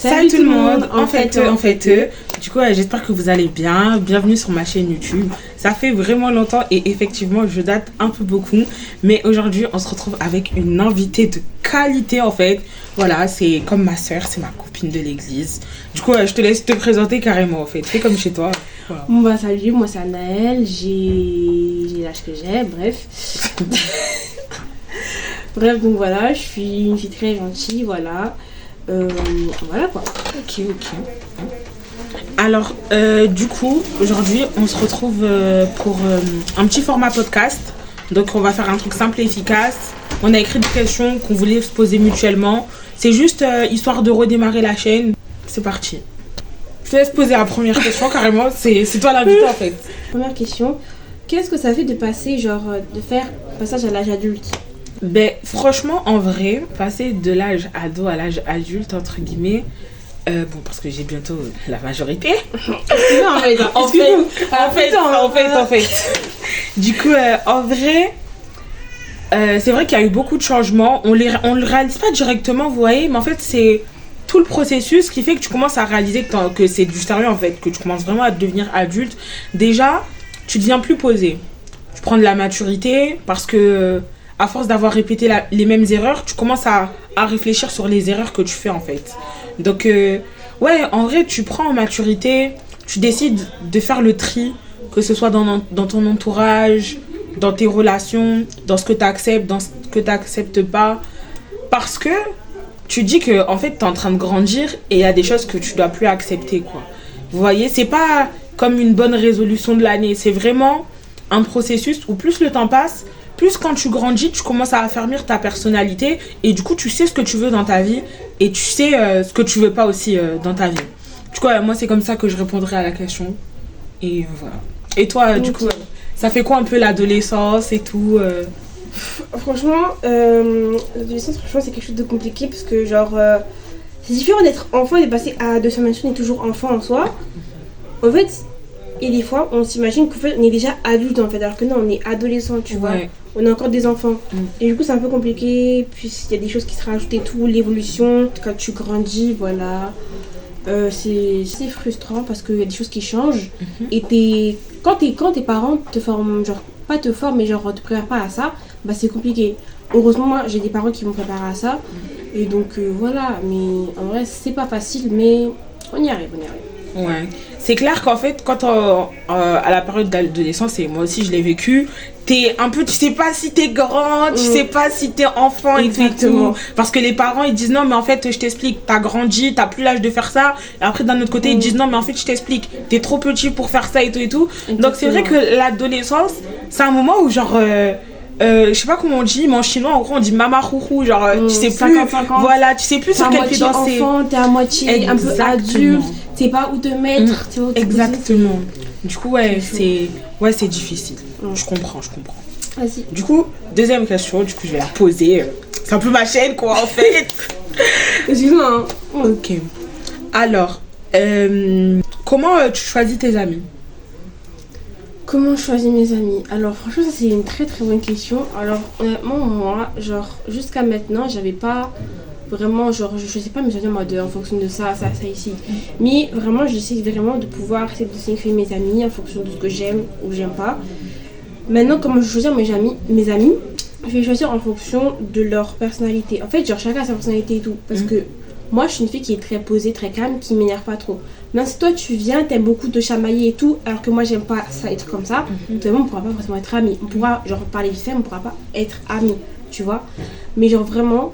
Salut tout le monde, en fait. Du coup, j'espère que vous allez bien. Bienvenue sur ma chaîne YouTube. Ça fait vraiment longtemps et effectivement, je date un peu beaucoup. Mais aujourd'hui, on se retrouve avec une invitée de qualité en fait. Voilà, c'est comme ma soeur, c'est ma copine de l'église. Du coup, je te laisse te présenter carrément en fait. Fais comme chez toi. Voilà. Bon bah salut, moi c'est Anaëlle, j'ai l'âge que j'ai, bref. Bref, donc voilà, je suis une fille très gentille, voilà. Voilà quoi. Ok. Alors, du coup, aujourd'hui, on se retrouve pour un petit format podcast. Donc, on va faire un truc simple et efficace. On a écrit des questions qu'on voulait se poser mutuellement. C'est juste histoire de redémarrer la chaîne. C'est parti. Je te laisse poser la première question, carrément. C'est toi l'invité, en fait. Première question, qu'est-ce que ça fait de passer, de faire passage à l'âge adulte? Ben, franchement, en vrai, passer de l'âge ado à l'âge adulte, entre guillemets, bon, parce que j'ai bientôt la majorité. En fait. Du coup, en vrai, c'est vrai qu'il y a eu beaucoup de changements. On le réalise pas directement, vous voyez, mais en fait, c'est tout le processus qui fait que tu commences à réaliser que c'est du sérieux, en fait, que tu commences vraiment à devenir adulte. Déjà, tu deviens plus posé. Tu prends de la maturité parce que... à force d'avoir répété les mêmes erreurs, tu commences à réfléchir sur les erreurs que tu fais en fait. Donc, ouais, en vrai, tu prends en maturité, tu décides de faire le tri, que ce soit dans ton entourage, dans tes relations, dans ce que tu acceptes, dans ce que tu n'acceptes pas. Parce que tu dis que en fait, tu es en train de grandir et il y a des choses que tu dois plus accepter, quoi. Vous voyez, c'est pas comme une bonne résolution de l'année, c'est vraiment un processus où plus le temps passe, plus quand tu grandis, tu commences à affermir ta personnalité et du coup, tu sais ce que tu veux dans ta vie et tu sais ce que tu veux pas aussi dans ta vie. Du coup, moi, c'est comme ça que je répondrai à la question. Et voilà. Et toi, du coup, ça fait quoi un peu l'adolescence et tout Franchement, l'adolescence, c'est quelque chose de compliqué parce que c'est différent d'être enfant et de passer à adolescent. On est toujours enfant en soi. En fait, et des fois, on s'imagine qu'en fait, on est déjà adulte en fait, alors que non, on est adolescent, tu vois. On est encore des enfants. Et du coup, c'est un peu compliqué. Puis, il y a des choses qui se rajoutent et tout, l'évolution. Quand tu grandis, voilà. C'est frustrant parce qu'il y a des choses qui changent. Et quand tes parents te forment, pas te forment, mais te préparent pas à ça, bah c'est compliqué. Heureusement, moi, j'ai des parents qui m'ont préparé à ça. Et donc, voilà. Mais en vrai, c'est pas facile, mais on y arrive. Ouais, c'est clair qu'en fait, quand à la période d'adolescence, et moi aussi je l'ai vécu, t'es un peu, tu sais pas si t'es grand, tu sais pas si t'es enfant et tout. Parce que les parents ils disent non, mais en fait, je t'explique, t'as grandi, t'as plus l'âge de faire ça. Et après, d'un autre côté, ils disent non, mais en fait, je t'explique, t'es trop petit pour faire ça et tout et tout. Donc, c'est vrai que l'adolescence, c'est un moment où je sais pas comment on dit, mais en chinois, en gros, on dit mama rourou, tu sais plus, voilà, tu sais plus sur quel pied danser. Enfant, t'es à moitié un peu adulte, tu sais pas où te mettre. Exactement. Du coup, c'est difficile. Je comprends. Vas-y. Du coup, deuxième question, je vais la poser. C'est un peu ma chaîne, quoi, en fait. Excuse-moi. Ok. Alors, comment tu choisis tes amis? Comment je choisis mes amis? Alors franchement, ça c'est une très très bonne question. Alors honnêtement, moi, jusqu'à maintenant, j'avais pas vraiment, je choisis pas mes amis en mode en fonction de ça ici. Mais vraiment, j'essaie vraiment de pouvoir essayer de sélectionner mes amis en fonction de ce que j'aime ou j'aime pas. Maintenant, comment je choisis mes amis, je vais choisir en fonction de leur personnalité. En fait, chacun a sa personnalité et tout. Parce que moi, je suis une fille qui est très posée, très calme, qui m'énerve pas trop. Mais si toi, tu viens, t'aimes beaucoup te chamailler et tout, alors que moi, j'aime pas ça, être comme ça, on pourra pas forcément être amis. On pourra, parler vite fait, mais on pourra pas être amis, tu vois. Mais vraiment,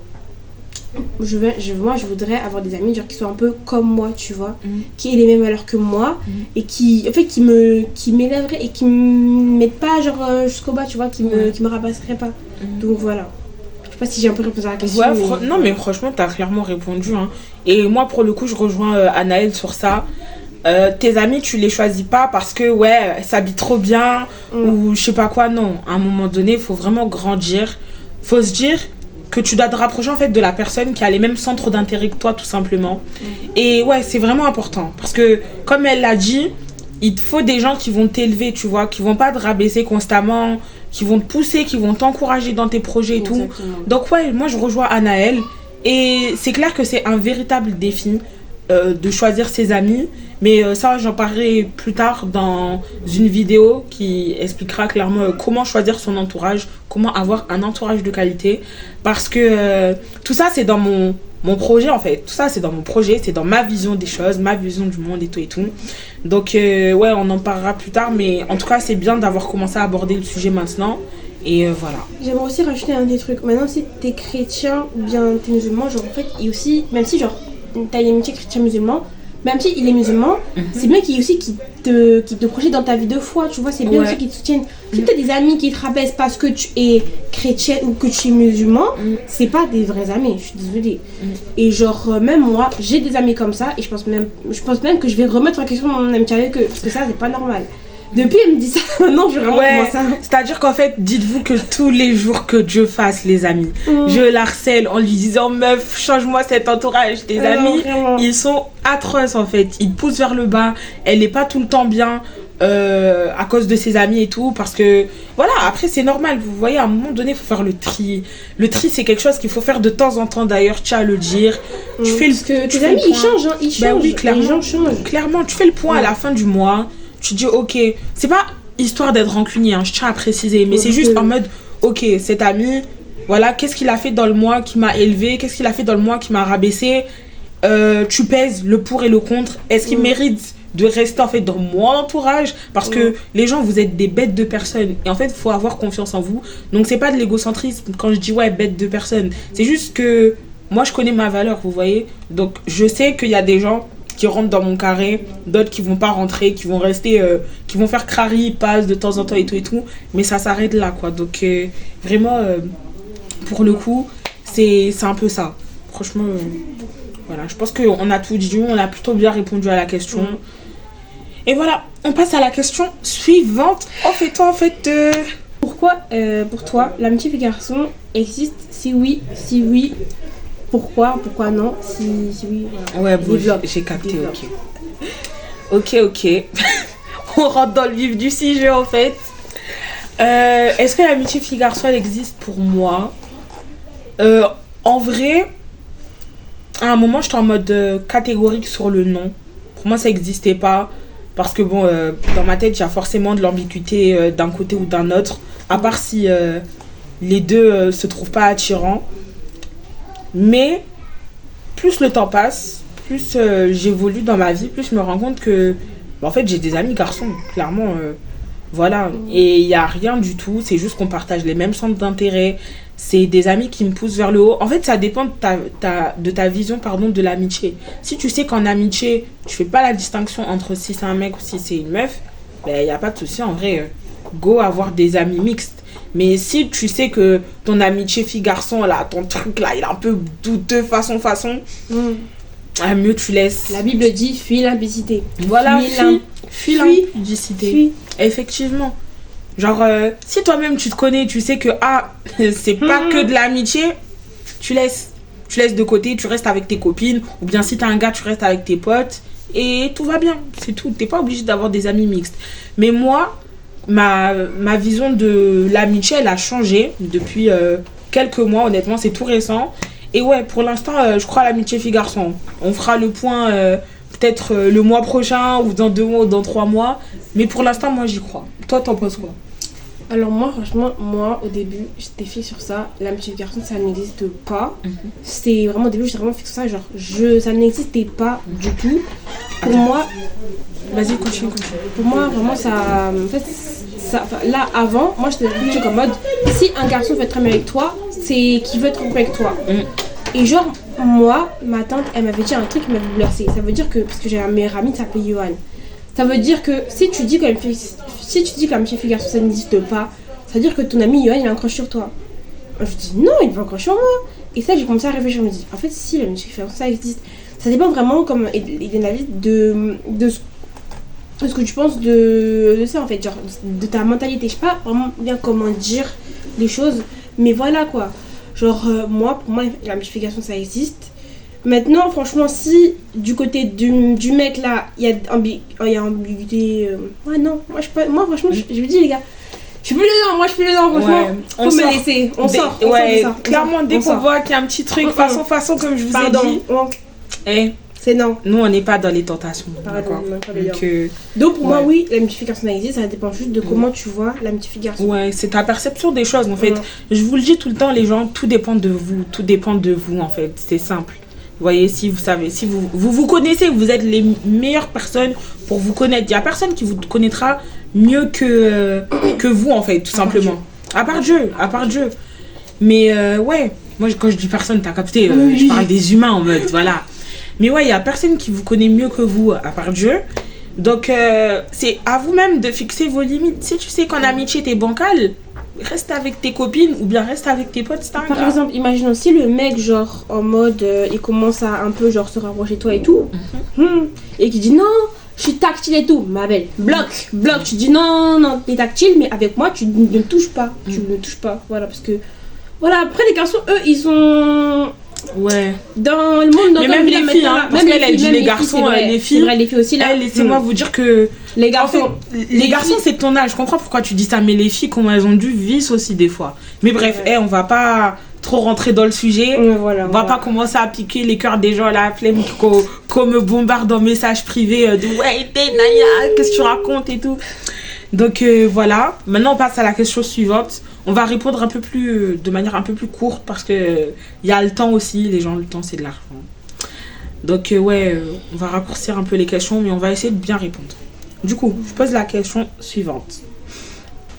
moi, je voudrais avoir des amis, qui soient un peu comme moi, tu vois. Qui aient les mêmes valeurs que moi, et qui m'élèveraient et qui me mettent pas, jusqu'au bas, tu vois, qui me rabaisseraient pas. Donc voilà. Je sais pas si j'ai un peu répondu à la question. Ouais, non mais franchement t'as clairement répondu hein. Et moi pour le coup je rejoins Anaëlle sur ça. Tes amis tu les choisis pas parce que elles s'habillent trop bien ou je sais pas quoi, non. À un moment donné il faut vraiment grandir. Faut se dire que tu dois te rapprocher en fait de la personne qui a les mêmes centres d'intérêt que toi tout simplement. Et c'est vraiment important parce que comme elle l'a dit, il te faut des gens qui vont t'élever, tu vois, qui vont pas te rabaisser constamment, qui vont te pousser, qui vont t'encourager dans tes projets et tout. Donc moi je rejoins Anaëlle et c'est clair que c'est un véritable défi de choisir ses amis. Mais ça, j'en parlerai plus tard dans une vidéo qui expliquera clairement comment choisir son entourage, comment avoir un entourage de qualité. Parce que tout ça, c'est dans mon projet en fait. Tout ça, c'est dans mon projet, c'est dans ma vision des choses, ma vision du monde et tout et tout. Donc, ouais, on en parlera plus tard. Mais en tout cas, c'est bien d'avoir commencé à aborder le sujet maintenant. Et voilà. J'aimerais aussi rajouter un des trucs. Maintenant, si t'es chrétien ou bien t'es musulman, genre en fait, et aussi, même si genre t'as une amitié chrétien-musulman, même si il est musulman, c'est bien qu'il y ait aussi qui te projette dans ta vie de foi, tu vois, c'est bien aussi qu'ils te soutiennent. Si t'as des amis qui te rabaissent parce que tu es chrétien ou que tu es musulman, c'est pas des vrais amis, je suis désolée. Et genre, même moi, j'ai des amis comme ça, et je pense même que je vais remettre en question mon amitié avec eux, parce que ça, c'est pas normal. Depuis, elle me dit ça, maintenant je vraiment commence ça. C'est-à-dire qu'en fait, dites-vous que tous les jours que Dieu fasse, les amis, je l'harcèle en lui disant meuf, change-moi cet entourage. Tes amis, ils sont atroces en fait. Ils te poussent vers le bas. Elle n'est pas tout le temps bien à cause de ses amis et tout. Parce que voilà, après c'est normal. Vous voyez, à un moment donné, il faut faire le tri. Le tri, c'est quelque chose qu'il faut faire de temps en temps d'ailleurs. Tu as à le dire. Tu fais parce que tes amis, ils changent. Ils changent. Ben oui, clairement, les gens changent. Clairement, tu fais le point à la fin du mois. Tu dis ok, c'est pas histoire d'être rancunier, hein, je tiens à préciser, mais c'est juste en mode ok, cet ami, voilà, qu'est-ce qu'il a fait dans le mois qui m'a élevé, qu'est-ce qu'il a fait dans le mois qui m'a rabaissé, tu pèses le pour et le contre, est-ce qu'il mérite de rester en fait dans mon entourage, parce que les gens, vous êtes des bêtes de personnes et en fait il faut avoir confiance en vous. Donc c'est pas de l'égocentrisme quand je dis ouais bête de personnes, c'est juste que moi je connais ma valeur, vous voyez, donc je sais qu'il y a des gens qui rentrent dans mon carré, d'autres qui vont pas rentrer, qui vont rester, qui vont faire crari, passe de temps en temps et tout, mais ça s'arrête là quoi. Donc vraiment, pour le coup, c'est un peu ça. Franchement, voilà, je pense qu'on a tout dit, on a plutôt bien répondu à la question. Et voilà, on passe à la question suivante. En fait, pourquoi, pour toi, l'amitié filles-garçons existe? Si oui, pourquoi non, si oui, voilà. Ouais, bon, j'ai capté, ok. On rentre dans le vif du sujet en fait. Est-ce que l'amitié fille-garçon elle existe pour moi? En vrai, à un moment j'étais en mode catégorique sur le non. Pour moi ça n'existait pas. Parce que bon, dans ma tête il y a forcément de l'ambiguïté d'un côté ou d'un autre. À part si les deux se trouvent pas attirants. Mais plus le temps passe, plus j'évolue dans ma vie, plus je me rends compte que en fait j'ai des amis garçons, clairement, voilà. Et il n'y a rien du tout, c'est juste qu'on partage les mêmes centres d'intérêt, c'est des amis qui me poussent vers le haut. En fait ça dépend de ta vision de l'amitié. Si tu sais qu'en amitié tu fais pas la distinction entre si c'est un mec ou si c'est une meuf, ben il n'y a pas de souci en vrai, go avoir des amis mixtes. Mais si tu sais que ton amitié fille-garçon, là, ton truc là, il est un peu douteux façon, mieux tu laisses. La Bible dit fuis l'impudicité. Voilà, fuis l'impudicité. Effectivement. Genre, si toi-même tu te connais, tu sais que c'est pas que de l'amitié, tu laisses. Tu laisses de côté, tu restes avec tes copines. Ou bien si t'es un gars, tu restes avec tes potes. Et tout va bien, c'est tout. T'es pas obligé d'avoir des amis mixtes. Mais moi, ma vision de l'amitié elle a changé depuis quelques mois, honnêtement c'est tout récent. Et ouais, pour l'instant je crois à l'amitié fille-garçon. On fera le point peut-être le mois prochain ou dans 2 mois ou dans 3 mois, mais pour l'instant moi j'y crois. Toi t'en penses quoi? Alors moi franchement, au début j'étais fixe sur ça, l'amitié fille-garçon ça n'existe pas. C'était vraiment au début j'étais vraiment fixe sur ça, ça n'existait pas du tout. Pour moi, vas-y continue. Pour moi vraiment ça, en fait là avant, moi j'étais plutôt comme mode si un garçon veut être ami avec toi, c'est qu'il veut être ami avec toi. Et genre moi, ma tante elle m'avait dit un truc qui m'avait blessée. Ça veut dire que, parce que j'ai un meilleur ami qui s'appelle Johan, ça veut dire que si tu dis que l'amitié fille-garçon ça n'existe pas, ça veut dire que ton ami Johan il a un crush sur toi. Je dis non, il n'a pas un crush sur moi. Et ça j'ai commencé à réfléchir, je me dis en fait si l'amitié fille-garçon ça existe, ça dépend vraiment comme Eden de ce que tu penses de ça en fait, genre de ta mentalité. Je sais pas vraiment bien comment dire les choses, mais voilà quoi. Genre pour moi la mystification ça existe. Maintenant franchement si du côté du mec là il y a ambiguïté, ouais non, moi franchement je vous dis les gars, je suis plus dedans franchement, ouais, faut me laisser, on sort clairement dès qu'on voit qu'il y a un petit truc façon comme je vous ai dit, C'est non. Nous, on n'est pas dans les tentations. D'accord. Donc, pour moi, oui, l'amitié personnalisée, ça dépend juste de comment tu vois l'amitié garçon. Ouais, c'est ta perception des choses, en fait. Je vous le dis tout le temps, les gens, tout dépend de vous. Tout dépend de vous, en fait. C'est simple. Vous voyez, si vous savez, si vous connaissez, vous êtes les meilleures personnes pour vous connaître. Il n'y a personne qui vous connaîtra mieux que vous, en fait, tout simplement. À part Dieu. Mais ouais, moi, quand je dis personne, t'as capté, je parle des humains en mode, voilà. Mais ouais, il n'y a personne qui vous connaît mieux que vous, à part Dieu. Donc, c'est à vous-même de fixer vos limites. Si tu sais qu'en amitié, t'es bancal, reste avec tes copines ou bien reste avec tes potes. Par exemple, imagine aussi le mec, genre, en mode, il commence à un peu, genre, se rapprocher de toi et tout. Et qui dit non, je suis tactile et tout. Ma belle, bloc. Tu dis non, t'es tactile, mais avec moi, tu ne touches pas. Tu ne touches pas. Voilà, parce que. Voilà, après, les garçons, eux, ils sont. Ouais. Dans le monde, mais même les filles, hein, parce qu'elle a dit les garçons, les filles. C'est vrai, les filles aussi là. Laissez-moi vous dire que les garçons, en fait, les garçons c'est ton âge. Je comprends pourquoi tu dis ça, mais les filles, comment elles ont du vice aussi des fois. Mais bref, on va pas trop rentrer dans le sujet. On va pas commencer à piquer les cœurs des gens là, flemme qu'on me bombarde en message privé de ouais, t'es Naya, qu'est-ce que tu racontes et tout. Donc voilà. Maintenant on passe à la question suivante. On va répondre de manière un peu plus courte parce que il y a le temps aussi. Les gens, le temps, c'est de l'argent. Donc, on va raccourcir un peu les questions, mais on va essayer de bien répondre. Du coup, je pose la question suivante.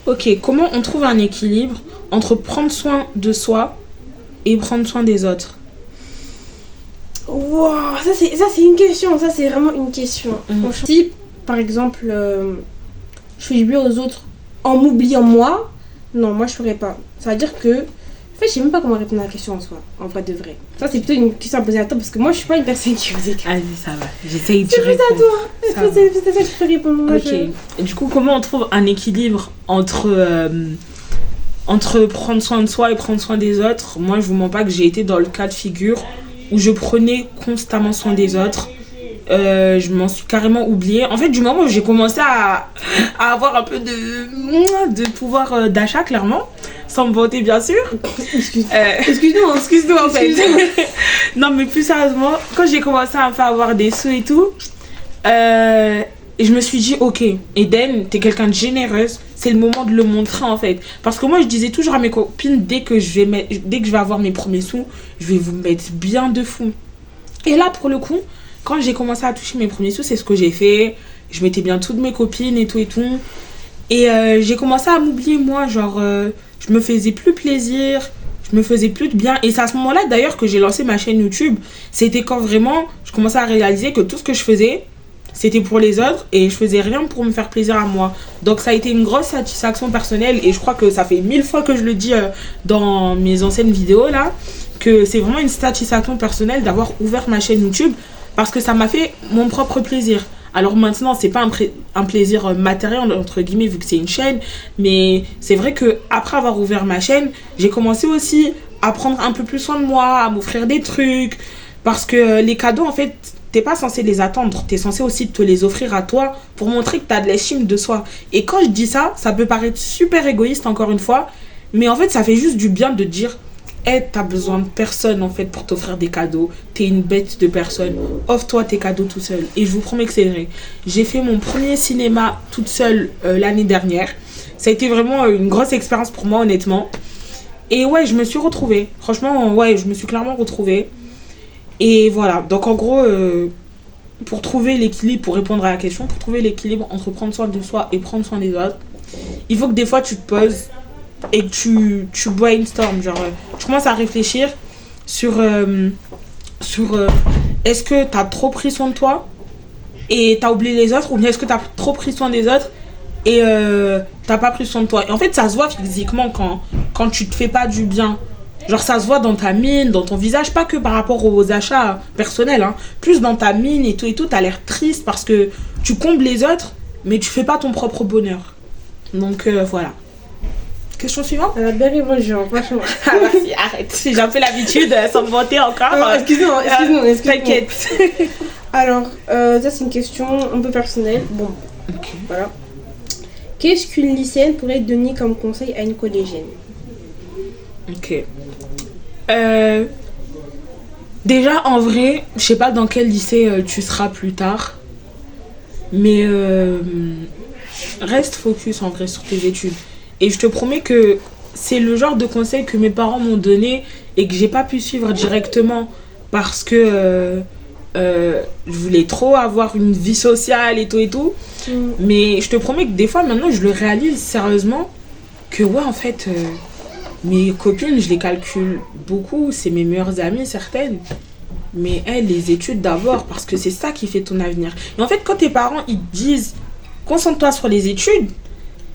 Ok, comment on trouve un équilibre entre prendre soin de soi et prendre soin des autres? Wow, ça c'est une question. Ça, c'est vraiment une question. Si, par exemple, je fais du bien aux autres en m'oubliant moi, non, moi je ferais pas. Ça veut dire que. En fait, je sais même pas comment répondre à la question en soi, en vrai de vrai. Ça, c'est plutôt une question à poser à toi parce que moi je suis pas une personne qui vous écrit. Allez, ça va. J'essaye de répondre. C'est à toi. C'est ça que je peux répondre. Moi, ok. Du coup, comment on trouve un équilibre entre prendre soin de soi et prendre soin des autres? Moi, je vous mens pas que j'ai été dans le cas de figure où je prenais constamment soin des autres. Je m'en suis carrément oubliée. En fait, du moment où j'ai commencé à avoir un peu de pouvoir d'achat, clairement, sans me vanter, bien sûr. Excuse-nous, en fait. Non, mais plus sérieusement, quand j'ai commencé à me faire avoir des sous et tout, je me suis dit, ok, Eden, t'es quelqu'un de généreuse, c'est le moment de le montrer, en fait. Parce que moi, je disais toujours à mes copines, dès que je vais avoir mes premiers sous, je vais vous mettre bien de fou. Et là, pour le coup, quand j'ai commencé à toucher mes premiers sous, c'est ce que j'ai fait. Je mettais bien toutes mes copines et tout. Et j'ai commencé à m'oublier, moi. Genre, je me faisais plus plaisir. Je me faisais plus de bien. Et c'est à ce moment-là, d'ailleurs, que j'ai lancé ma chaîne YouTube. C'était quand vraiment, je commençais à réaliser que tout ce que je faisais, c'était pour les autres. Et je faisais rien pour me faire plaisir à moi. Donc, ça a été une grosse satisfaction personnelle. Et je crois que ça fait 1000 fois que je le dis dans mes anciennes vidéos, là. Que c'est vraiment une satisfaction personnelle d'avoir ouvert ma chaîne YouTube. Parce que ça m'a fait mon propre plaisir. Alors maintenant, c'est pas un plaisir matériel, entre guillemets, vu que c'est une chaîne. Mais c'est vrai qu'après avoir ouvert ma chaîne, j'ai commencé aussi à prendre un peu plus soin de moi, à m'offrir des trucs. Parce que les cadeaux, en fait, t'es pas censé les attendre. T'es censé aussi te les offrir à toi pour montrer que t'as de l'estime de soi. Et quand je dis ça, ça peut paraître super égoïste, encore une fois. Mais en fait, ça fait juste du bien de dire... t'as besoin de personne en fait pour t'offrir des cadeaux. T'es une bête de personne. Offre-toi tes cadeaux tout seul. Et je vous promets que c'est vrai. J'ai fait mon premier cinéma toute seule l'année dernière. Ça a été vraiment une grosse expérience pour moi, honnêtement. Et ouais, je me suis retrouvée. Franchement, ouais, je me suis clairement retrouvée. Et voilà. Donc en gros, pour trouver l'équilibre, pour répondre à la question, pour trouver l'équilibre entre prendre soin de soi et prendre soin des autres, il faut que des fois tu te poses et que tu brainstorm, genre tu commences à réfléchir sur est-ce que t'as trop pris soin de toi et t'as oublié les autres, ou bien est-ce que t'as trop pris soin des autres et t'as pas pris soin de toi. Et en fait ça se voit physiquement quand tu te fais pas du bien, genre ça se voit dans ta mine, dans ton visage, pas que par rapport aux achats personnels, hein. Plus dans ta mine et tout, t'as l'air triste parce que tu combles les autres mais tu fais pas ton propre bonheur. Donc voilà. Question suivante. Elle a bien répondu, franchement. Ah merci, arrête. J'ai un peu l'habitude sans me vanter encore. Excuse-moi. T'inquiète. Alors, ça c'est une question un peu personnelle. Bon, okay. Voilà. Qu'est-ce qu'une lycéenne pourrait donner comme conseil à une collégienne? Ok. Déjà, en vrai, je sais pas dans quel lycée tu seras plus tard, mais reste focus en vrai sur tes études. Et je te promets que c'est le genre de conseil que mes parents m'ont donné et que j'ai pas pu suivre directement parce que je voulais trop avoir une vie sociale et tout et tout. Mais je te promets que des fois, maintenant, je le réalise sérieusement que ouais, en fait, mes copines, je les calcule beaucoup, c'est mes meilleures amies, certaines. Mais elles, les études d'abord, parce que c'est ça qui fait ton avenir. Et en fait, quand tes parents, ils te disent, concentre-toi sur les études,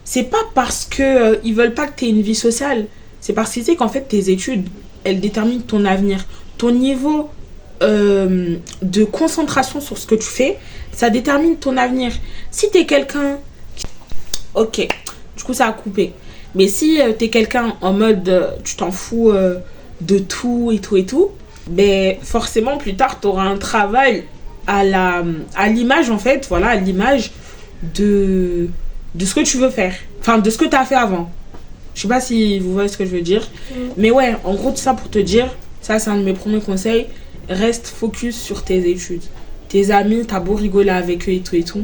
c'est pas parce que ils veulent pas que tu aies une vie sociale. C'est parce qu'ils savent qu'en fait, tes études, elles déterminent ton avenir. Ton niveau de concentration sur ce que tu fais, ça détermine ton avenir. Si tu es quelqu'un... Ok, du coup, ça a coupé. Mais si tu es quelqu'un en mode, tu t'en fous de tout et tout et tout, ben forcément, plus tard, tu auras un travail à l'image, en fait, voilà, à l'image de ce que tu veux faire. Enfin, de ce que tu as fait avant. Je sais pas si vous voyez ce que je veux dire. Mais ouais, en gros, tout ça pour te dire, ça, c'est un de mes premiers conseils. Reste focus sur tes études. Tes amis, t'as beau rigoler avec eux et tout et tout.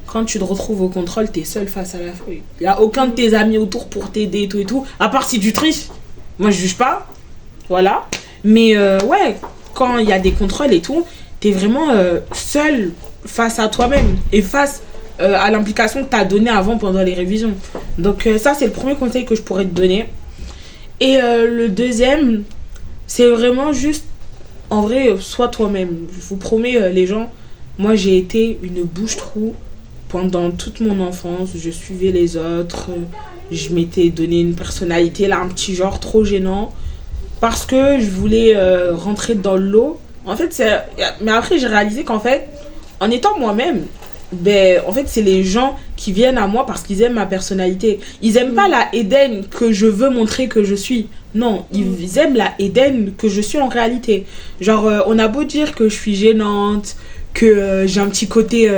Quand tu te retrouves au contrôle, t'es seul face à la feuille. Il n'y a aucun de tes amis autour pour t'aider et tout et tout. À part si tu triches. Moi, je juge pas. Voilà. Mais ouais, quand il y a des contrôles et tout, t'es vraiment seul face à toi-même. Et face à l'implication que t'as donnée avant pendant les révisions. Donc ça, c'est le premier conseil que je pourrais te donner. Et le deuxième, c'est vraiment juste, en vrai, sois toi-même. Je vous promets, les gens, moi, j'ai été une bouche-trou pendant toute mon enfance. Je suivais les autres. Je m'étais donné une personnalité, là, un petit genre trop gênant. Parce que je voulais rentrer dans le lot. En fait, mais après, j'ai réalisé qu'en fait, en étant moi-même, ben, en fait, c'est les gens qui viennent à moi parce qu'ils aiment ma personnalité. Ils aiment pas la Eden que je veux montrer que je suis. Non, ils aiment la Eden que je suis en réalité. Genre, on a beau dire que je suis gênante, que j'ai un petit côté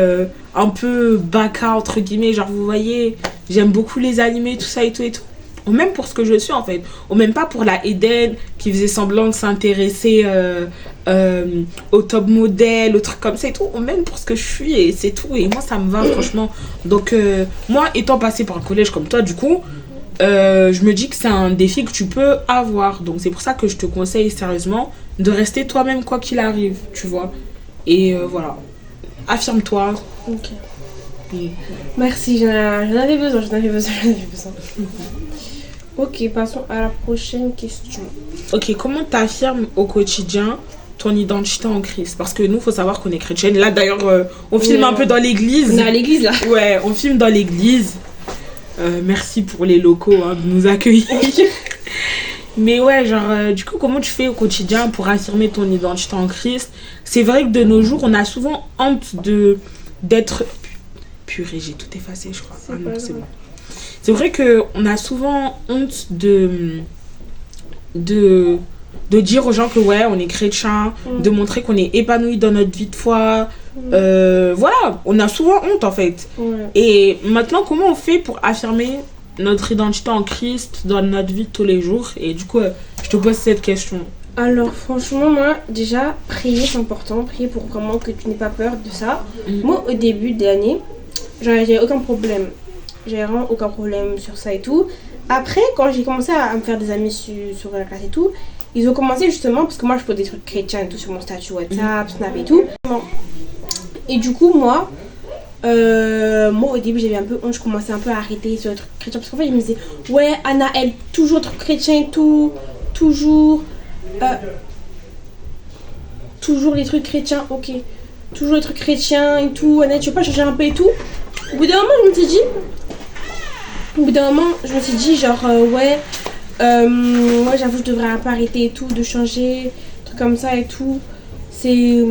un peu baka, entre guillemets. Genre, vous voyez, j'aime beaucoup les animés, tout ça et tout et tout. Ou même pour ce que je suis, en fait. Ou même pas pour la Eden qui faisait semblant de s'intéresser au top modèle, aux trucs comme ça et tout. Ou même pour ce que je suis et c'est tout. Et moi, ça me va, franchement. Donc, moi, étant passée par un collège comme toi, du coup, je me dis que c'est un défi que tu peux avoir. Donc, c'est pour ça que je te conseille sérieusement de rester toi-même quoi qu'il arrive, tu vois. Et voilà. Affirme-toi. Ok. Merci, j'en avais besoin. Ok, passons à la prochaine question. Ok, comment t'affirmes au quotidien ton identité en Christ? Parce que nous, il faut savoir qu'on est chrétienne. Là, d'ailleurs, on filme un peu dans l'église. On est à l'église, là. Ouais, on filme dans l'église. Merci pour les locaux de nous accueillir. Mais ouais, genre, du coup, comment tu fais au quotidien pour affirmer ton identité en Christ? C'est vrai que de nos jours, on a souvent honte d'être... Purée, j'ai tout effacé, je crois. Ah non, c'est bon. C'est vrai qu'on a souvent honte de dire aux gens que ouais, on est chrétien, de montrer qu'on est épanoui dans notre vie de foi. Voilà, on a souvent honte en fait. Et maintenant, comment on fait pour affirmer notre identité en Christ dans notre vie de tous les jours? Et du coup, je te pose cette question. Alors franchement, moi, déjà, prier, c'est important. Prier pour vraiment que tu n'aies pas peur de ça. Moi, au début de l'année, j'avais aucun problème. J'avais vraiment aucun problème sur ça et tout. Après, quand j'ai commencé à me faire des amis sur la classe et tout, ils ont commencé justement, parce que moi je pose des trucs chrétiens et tout sur mon statut WhatsApp, Snap et tout. Et du coup, moi au début j'avais un peu honte, je commençais un peu à arrêter sur les trucs chrétiens. Parce qu'en fait, je me disais, ouais, Anna, elle, toujours trucs chrétiens et tout, toujours les trucs chrétiens, ok. Toujours les trucs chrétiens et tout, Anna, tu veux pas changer un peu et tout? Au bout d'un moment, je me suis dit, genre, ouais, j'avoue, je devrais un peu arrêter et tout, de changer, trucs comme ça et tout. C'est.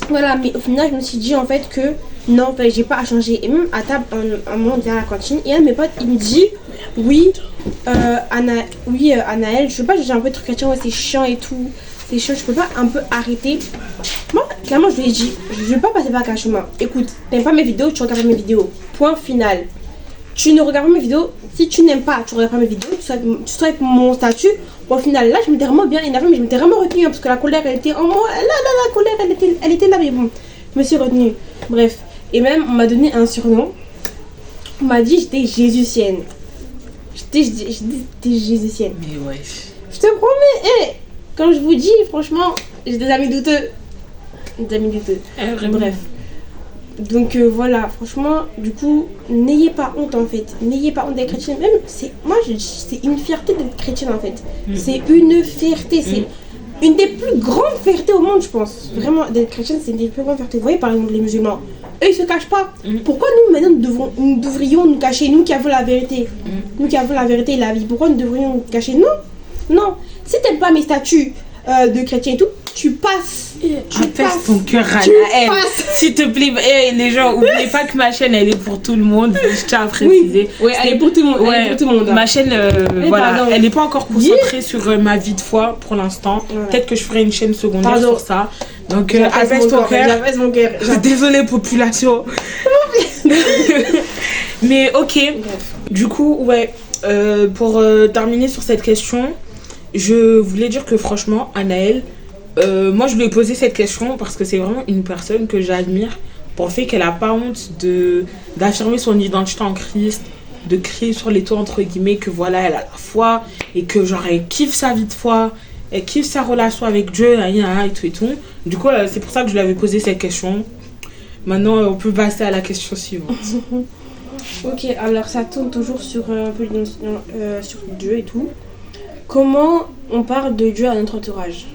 Voilà, mais au final, je me suis dit en fait que non, en fait, j'ai pas à changer. Et même à table, un moment, on était à la cantine, et un de mes potes, il me dit, oui, Anaël, je veux pas changer un peu de trucs chrétiens, ouais, c'est chiant et tout. C'est chiant, je peux pas un peu arrêter. Moi, clairement, je lui ai dit, je vais pas passer par un chemin. Écoute, t'aimes pas mes vidéos, tu regardes mes vidéos. Point final. tu ne regardes pas mes vidéos. Si tu n'aimes pas, tu ne regardes pas mes vidéos, tu swipes mon statut. Bon, au final, là, je m'étais vraiment bien énervée, mais je m'étais vraiment retenue, hein, parce que la colère, elle était en moi. Là, la colère, elle était là, mais bon, je me suis retenue. Bref. Et même, on m'a donné un surnom. On m'a dit j'étais jésusienne. J'étais jésusienne. Mais ouais. Je te promets, quand je vous dis, franchement, j'ai des amis douteux. Des amis douteux. Bref. Donc voilà, franchement, du coup, n'ayez pas honte en fait. N'ayez pas honte d'être chrétienne. Même, c'est une fierté d'être chrétienne en fait. C'est une fierté. C'est une des plus grandes fiertés au monde, je pense. Vraiment, d'être chrétienne, c'est une des plus grandes fiertés. Vous voyez, par exemple, les musulmans, eux, ils se cachent pas. Pourquoi nous, maintenant, nous devrions nous cacher, nous qui avons la vérité, nous qui avons la vérité et la vie, pourquoi nous devrions nous cacher? Non, non. Si t'aimes pas mes statuts de chrétien et tout, tu passes. Tu passes ton cœur à la haine. S'il te plaît, les gens, n'oubliez pas que ma chaîne, elle est pour tout le monde. Je tiens à préciser. Oui, elle est pour tout le monde. Ouais, elle est pour tout le monde. Ma chaîne, voilà, elle n'est pas encore concentrée sur ma vie de foi pour l'instant. Voilà. Peut-être que je ferai une chaîne secondaire sur ça. Donc, apaise ton cœur. Désolée, population. Mais ok. Du coup, ouais. Pour terminer sur cette question, je voulais dire que franchement, Anaëlle, moi je lui ai posé cette question parce que c'est vraiment une personne que j'admire pour le fait qu'elle n'a pas honte d'affirmer son identité en Christ, de crier sur les toits entre guillemets que voilà, elle a la foi et que genre elle kiffe sa vie de foi, elle kiffe sa relation avec Dieu et tout et tout. Du coup, c'est pour ça que je lui avais posé cette question. Maintenant, on peut passer à la question suivante. Ok, alors ça tourne toujours sur un peu sur Dieu et tout. Comment on parle de Dieu à notre entourage?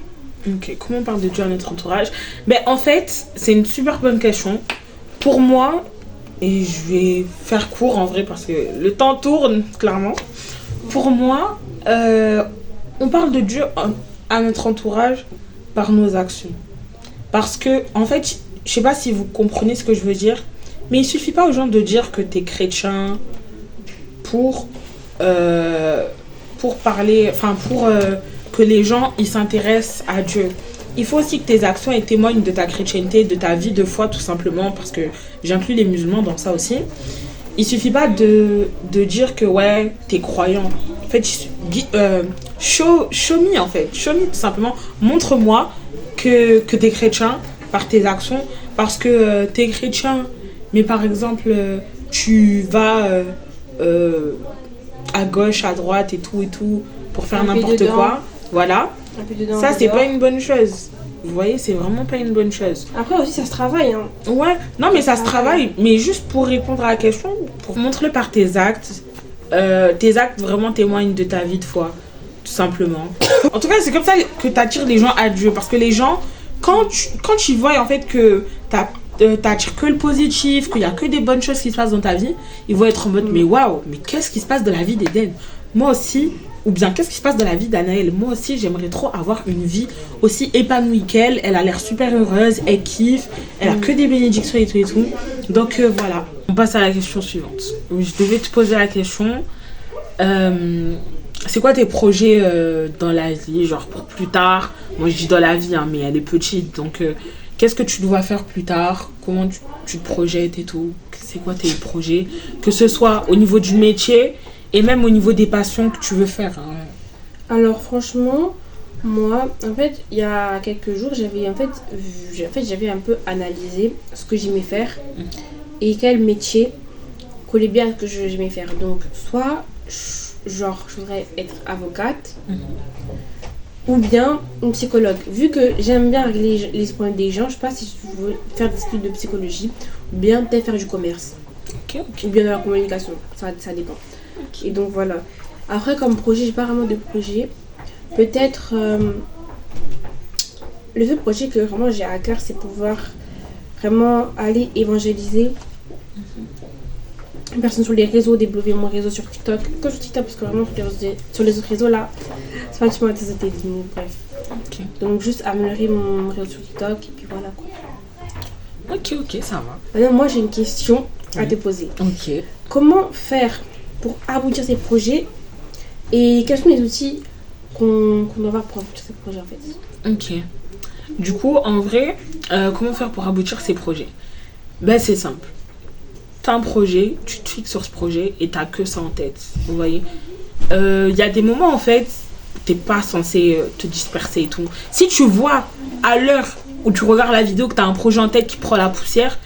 Ok, comment on parle de Dieu à notre entourage? Ben, en fait, c'est une super bonne question. Pour moi, et je vais faire court en vrai parce que le temps tourne, clairement. Pour moi, on parle de Dieu à notre entourage par nos actions. Parce que, en fait, je sais pas si vous comprenez ce que je veux dire, mais il suffit pas aux gens de dire que tu es chrétien pour parler, enfin pour que les gens ils s'intéressent à Dieu. Il faut aussi que tes actions elles témoignent de ta chrétienté, de ta vie de foi tout simplement, parce que j'inclus les musulmans dans ça aussi. Il suffit pas de dire que ouais, t'es croyant. En fait, show me en fait, show me tout simplement. Montre-moi que t'es chrétien par tes actions, parce que t'es chrétien, mais par exemple tu vas à gauche, à droite et tout pour faire n'importe quoi. Voilà. Ça, c'est pas une bonne chose. Vous voyez, c'est vraiment pas une bonne chose. Après aussi, ça se travaille. Hein. Ouais, non, mais ça se travaille. Mais juste pour répondre à la question, pour montrer par tes actes vraiment témoignent de ta vie de foi. Tout simplement. En tout cas, c'est comme ça que t'attires les gens à Dieu. Parce que les gens, quand tu vois en fait que t'attires que le positif, qu'il y a que des bonnes choses qui se passent dans ta vie, ils vont être en mode mais waouh, mais qu'est-ce qui se passe dans la vie d'Eden? Moi aussi, ou bien qu'est-ce qui se passe dans la vie d'Anaëlle? Moi aussi, j'aimerais trop avoir une vie aussi épanouie qu'elle. Elle a l'air super heureuse, elle kiffe, elle a que des bénédictions et tout. Donc voilà, on passe à la question suivante. Je devais te poser la question. C'est quoi tes projets dans la vie, genre pour plus tard? Moi je dis dans la vie, hein, mais elle est petite, donc qu'est-ce que tu dois faire plus tard? Comment tu te projettes et tout? C'est quoi tes projets? Que ce soit au niveau du métier et même au niveau des passions que tu veux faire. Hein. Alors franchement, moi, en fait, il y a quelques jours, j'avais un peu analysé ce que j'aimais faire et quel métier collait bien à ce que j'aimais faire. Donc, soit, je voudrais être avocate ou bien une psychologue. Vu que j'aime bien régler les problèmes des gens, je sais pas si je veux faire des études de psychologie ou bien peut-être faire du commerce. Okay. Ou bien de la communication, ça dépend. Okay. Et donc voilà. Après, comme projet, j'ai pas vraiment de projet. Peut-être le seul projet que vraiment j'ai à cœur, c'est pouvoir vraiment aller évangéliser une personne sur les réseaux, développer mon réseau sur TikTok. Que sur TikTok, parce que vraiment sur les autres réseaux là, c'est pas vraiment des autres, bref. Okay. Donc juste améliorer mon réseau sur TikTok et puis voilà quoi. Ok, ça va. Maintenant, moi j'ai une question à te poser. Ok. Comment faire pour aboutir ces projets et quels sont les outils qu'on doit avoir pour aboutir ces projets en fait? Ok. Du coup, en vrai, comment faire pour aboutir ces projets? Ben c'est simple. t'as un projet, tu te fixes sur ce projet et t'as que ça en tête. Vous voyez, y a des moments en fait, t'es pas censé te disperser et tout. Si tu vois à l'heure où tu regardes la vidéo que t'as un projet en tête qui prend la poussière,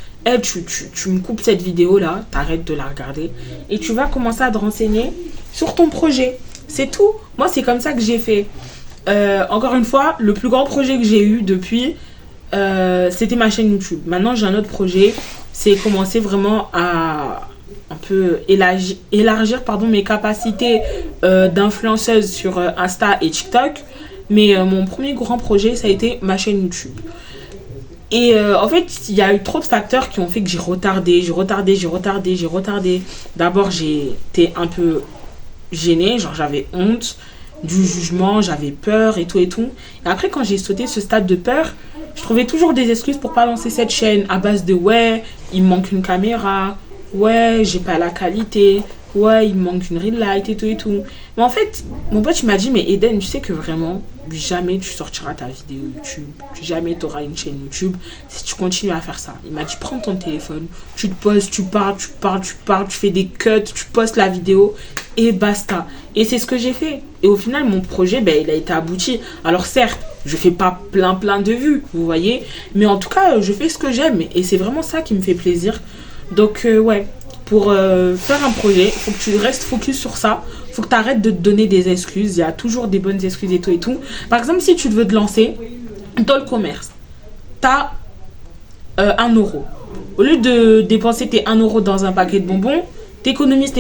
tu me coupes cette vidéo là, t'arrêtes de la regarder et tu vas commencer à te renseigner sur ton projet. C'est tout. Moi, c'est comme ça que j'ai fait. Encore une fois, le plus grand projet que j'ai eu depuis, c'était ma chaîne YouTube. Maintenant, j'ai un autre projet. C'est commencer vraiment à un peu élargir mes capacités d'influenceuse sur Insta et TikTok. Mais mon premier grand projet, ça a été ma chaîne YouTube. Et en fait, il y a eu trop de facteurs qui ont fait que j'ai retardé. D'abord, j'étais un peu gênée, genre j'avais honte du jugement, j'avais peur et tout. Et après, quand j'ai sauté ce stade de peur, je trouvais toujours des excuses pour pas lancer cette chaîne à base de ouais, il me manque une caméra, ouais, j'ai pas la qualité, ouais, il me manque une ring light et tout. Mais en fait, mon pote il m'a dit, mais Eden, tu sais que vraiment, jamais tu sortiras ta vidéo YouTube, jamais tu auras une chaîne YouTube si tu continues à faire ça. Il m'a dit, prends ton téléphone, tu te poses, tu parles, tu fais des cuts, tu postes la vidéo et basta. Et c'est ce que j'ai fait. Et au final, mon projet, il a été abouti. Alors certes, je fais pas plein de vues, vous voyez, mais en tout cas, je fais ce que j'aime et c'est vraiment ça qui me fait plaisir. Donc ouais, pour faire un projet, il faut que tu restes focus sur ça. Il faut que tu arrêtes de te donner des excuses. Il y a toujours des bonnes excuses et tout. Par exemple, si tu veux te lancer dans le commerce, tu as 1 euro. Au lieu de dépenser tes 1 euro dans un paquet de bonbons, t'économises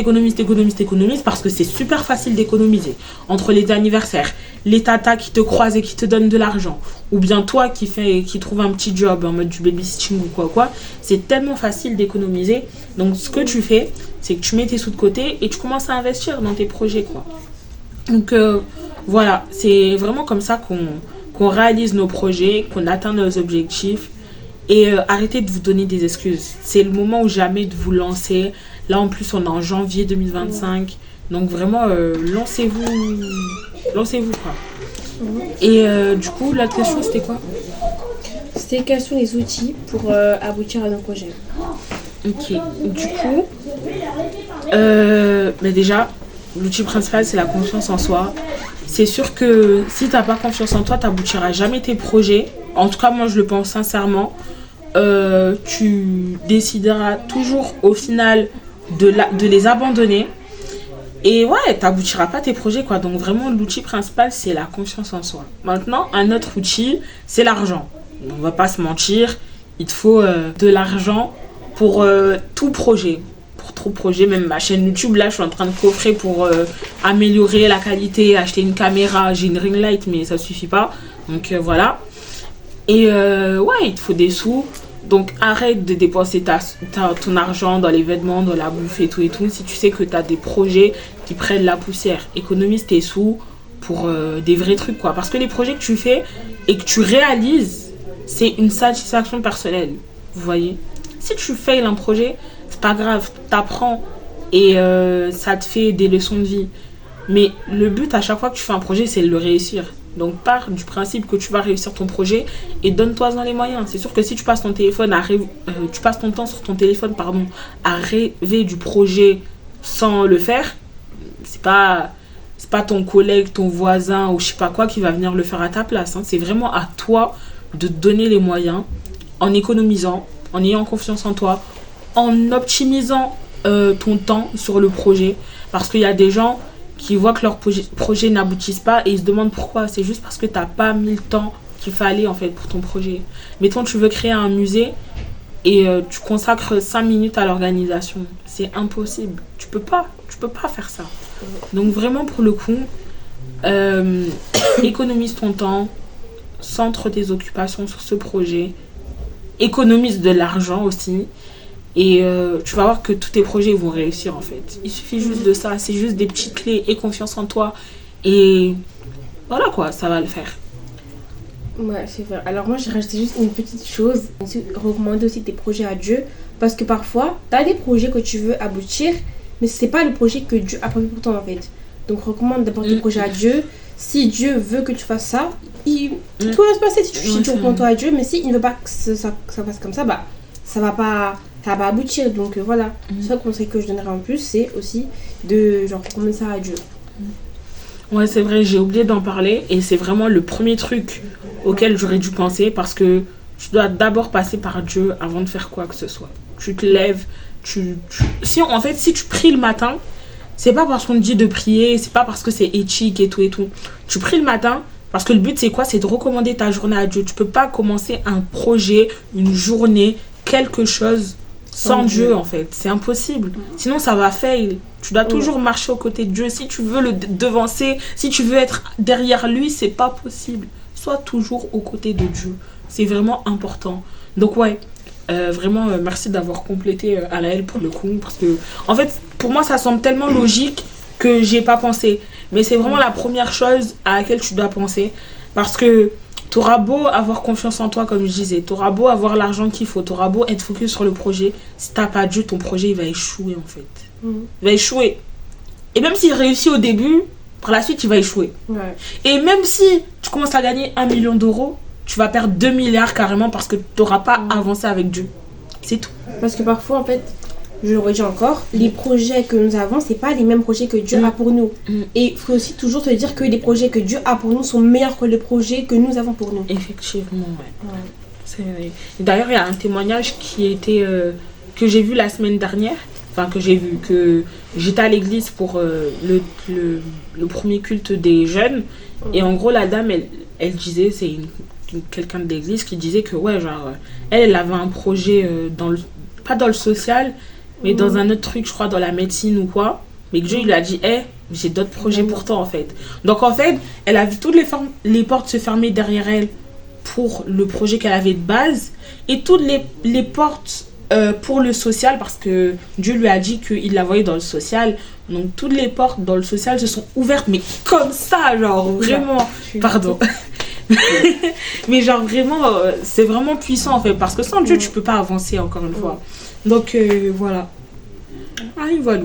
parce que c'est super facile d'économiser. Entre les anniversaires, les tatas qui te croisent et qui te donnent de l'argent, ou bien toi qui trouve un petit job en mode du babysitting ou quoi, c'est tellement facile d'économiser. Donc ce que tu fais, c'est que tu mets tes sous de côté et tu commences à investir dans tes projets, quoi. Donc voilà, c'est vraiment comme ça qu'on réalise nos projets, qu'on atteint nos objectifs. Et arrêtez de vous donner des excuses. C'est le moment ou jamais de vous lancer. Là, en plus, on est en janvier 2025. Donc, vraiment, lancez-vous, quoi. Et du coup, la question, c'était quoi? C'était quels sont les outils pour aboutir à nos projets. Ok. Du coup, déjà, l'outil principal, c'est la confiance en soi. C'est sûr que si tu n'as pas confiance en toi, tu n'aboutiras jamais tes projets. En tout cas, moi, je le pense sincèrement. Tu décideras toujours au final de les abandonner. Et ouais, tu n'aboutiras pas tes projets, quoi. Donc vraiment, l'outil principal, c'est la confiance en soi. Maintenant, un autre outil, c'est l'argent. On ne va pas se mentir, il te faut de l'argent pour tout projet. Pour tout projet, même ma chaîne YouTube, là, je suis en train de coffrer pour améliorer la qualité, acheter une caméra, j'ai une ring light, mais ça suffit pas. Donc voilà. Et ouais, il te faut des sous. Donc arrête de dépenser ton argent dans les vêtements, dans la bouffe et tout. Si tu sais que tu as des projets qui prennent la poussière, économise tes sous pour des vrais trucs, quoi. Parce que les projets que tu fais et que tu réalises, c'est une satisfaction personnelle. Vous voyez? Si tu fails un projet, c'est pas grave, t'apprends et ça te fait des leçons de vie. Mais le but à chaque fois que tu fais un projet, c'est de le réussir. Donc pars du principe que tu vas réussir ton projet et donne-toi-en les moyens. C'est sûr que si tu passes ton temps sur ton téléphone à rêver du projet sans le faire, c'est pas ton collègue, ton voisin ou je sais pas quoi qui va venir le faire à ta place. C'est vraiment à toi de te donner les moyens en économisant, en ayant confiance en toi, en optimisant ton temps sur le projet. Parce qu'il y a des gens qui voient que leur projet n'aboutissent pas et ils se demandent pourquoi. C'est juste parce que tu n'as pas mis le temps qu'il fallait en fait pour ton projet. Mettons, tu veux créer un musée et tu consacres 5 minutes à l'organisation. C'est impossible. Tu peux pas faire ça. Donc vraiment pour le coup, économise ton temps, centre tes occupations sur ce projet, économise de l'argent aussi. Et tu vas voir que tous tes projets vont réussir en fait. Il suffit juste de ça, c'est juste des petites clés et confiance en toi. Et voilà quoi, ça va le faire. Ouais, c'est vrai. Alors moi, j'ai rajouté juste une petite chose. Recommander aussi tes projets à Dieu. Parce que parfois, tu as des projets que tu veux aboutir, mais c'est pas le projet que Dieu a prévu pour toi en fait. Donc recommande d'abord tes projets à Dieu. Si Dieu veut que tu fasses ça, tout va se passer si tu recommandes toi à Dieu. Mais s'il ne veut pas que ça passe comme ça, ça va pas ça va aboutir. Donc voilà, c'est ça le conseil que je donnerais en plus, c'est aussi de genre recommander ça à Dieu. Ouais, c'est vrai, j'ai oublié d'en parler et c'est vraiment le premier truc auquel j'aurais dû penser parce que tu dois d'abord passer par Dieu avant de faire quoi que ce soit. Tu te lèves, si tu pries le matin, c'est pas parce qu'on te dit de prier, c'est pas parce que c'est éthique et tout et tout. Tu pries le matin parce que le but c'est quoi? C'est de recommander ta journée à Dieu. Tu peux pas commencer un projet, une journée, quelque chose sans Dieu en fait. C'est impossible. Sinon ça va fail. Tu dois toujours marcher aux côtés de Dieu. Si tu veux le devancer, si tu veux être derrière lui, c'est pas possible. Sois toujours aux côtés de Dieu. C'est vraiment important. Donc ouais, vraiment merci d'avoir complété Anaël pour le coup. Parce que en fait, pour moi, ça semble tellement logique que j'ai pas pensé. Mais c'est vraiment la première chose à laquelle tu dois penser. Parce que t'auras beau avoir confiance en toi, comme je disais. T'auras beau avoir l'argent qu'il faut. T'auras beau être focus sur le projet. Si t'as pas Dieu, ton projet, il va échouer en fait. Il va échouer. Et même s'il réussit au début, par la suite, il va échouer. Ouais. Et même si tu commences à gagner 1 million d'euros, tu vas perdre 2 milliards carrément parce que tu n'auras pas avancé avec Dieu. C'est tout. Parce que parfois, en fait, je le redis encore, les projets que nous avons, c'est pas les mêmes projets que Dieu a pour nous. Et il faut aussi toujours te dire que les projets que Dieu a pour nous sont meilleurs que les projets que nous avons pour nous. Effectivement, ouais. C'est vrai. D'ailleurs, il y a un témoignage qui était que j'ai vu la semaine dernière. Enfin, que j'ai vu, que j'étais à l'église pour le premier culte des jeunes. Et en gros, la dame, elle disait, c'est quelqu'un de l'église qui disait que, ouais, genre, elle avait un projet, pas dans le social, mais dans un autre truc, je crois, dans la médecine ou quoi. Mais que Dieu, il lui a dit, j'ai d'autres projets pour toi, en fait. Donc, en fait, elle a vu toutes les portes se fermer derrière elle pour le projet qu'elle avait de base. Et toutes les portes pour le social, parce que Dieu lui a dit qu'il la voyait dans le social. Donc, toutes les portes dans le social se sont ouvertes, mais comme ça, genre, vraiment. Pardon. Mais genre, vraiment, c'est vraiment puissant, en fait. Parce que sans Dieu, tu peux pas avancer, encore une fois. Donc, voilà. Allez, voilà.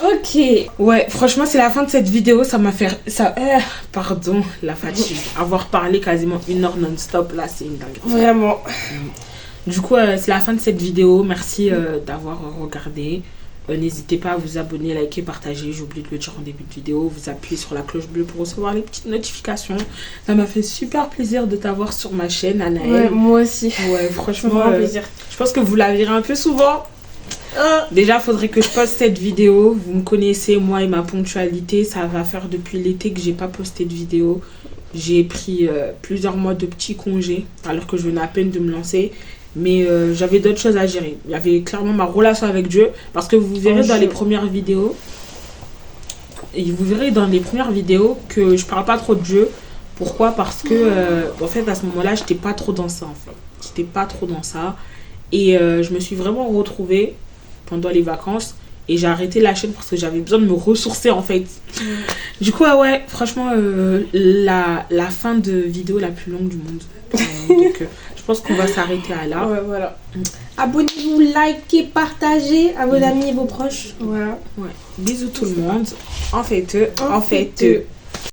Ok. Ouais, franchement, c'est la fin de cette vidéo. Ça m'a fait... pardon, la fatigue. Avoir parlé quasiment 1 heure non-stop, là, c'est une dinguerie. Vraiment. Du coup, c'est la fin de cette vidéo. Merci d'avoir regardé. N'hésitez pas à vous abonner, liker, partager. J'ai oublié de le dire en début de vidéo. Vous appuyez sur la cloche bleue pour recevoir les petites notifications. Ça m'a fait super plaisir de t'avoir sur ma chaîne, Anaël. Ouais, moi aussi. Ouais, franchement, plaisir. Je pense que vous la verrez un peu souvent. Déjà, il faudrait que je poste cette vidéo. Vous me connaissez, moi et ma ponctualité. Ça va faire depuis l'été que j'ai pas posté de vidéo. J'ai pris plusieurs mois de petits congés alors que je venais à peine de me lancer. Mais j'avais d'autres choses à gérer. Il y avait clairement ma relation avec Dieu. Parce que vous verrez dans les premières vidéos. Et vous verrez dans les premières vidéos que je parle pas trop de Dieu. Pourquoi? Parce que en fait à ce moment-là, j'étais pas trop dans ça en fait. J'étais pas trop dans ça. Et je me suis vraiment retrouvée pendant les vacances. Et j'ai arrêté la chaîne parce que j'avais besoin de me ressourcer en fait. Du coup, ouais, franchement, la fin de vidéo la plus longue du monde. Donc, je pense qu'on va s'arrêter à là. Ouais, voilà. Abonnez-vous, likez, partagez à vos amis et vos proches. Voilà. Ouais. Bisous tout le monde. En fait.